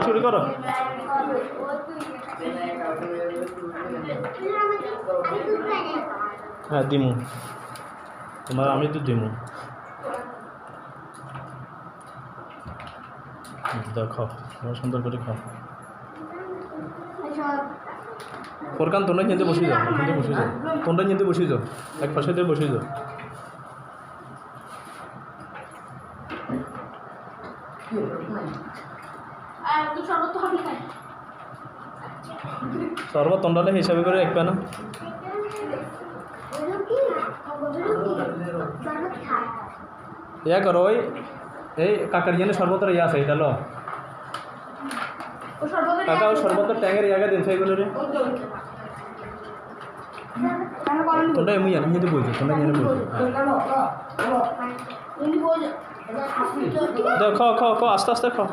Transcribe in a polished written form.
শুরু করো হ্যাঁ দিমু তোমার আমি তো দিমু দাও খাও সুন্দর করে খাও ফোরকান তোমরা কিন্তু বসে যাও তোমরা কিন্তু বসে যাও এক পাশে দিয়ে বসে যাও শরবত তোমরা হিসাবে করে রাখবে না ইয়া করো ওই এই কাকার জন্য শরবতের ইয়া আছে এটা লো কাকা ওই শরবতের ট্যাঙ্গের ইয়াকে দিন সেইগুলো রে তোমরা এমনি জানি কিন্তু বলছো তোমরা জানি বলছো খাও খাও খাও আস্তে আস্তে খাও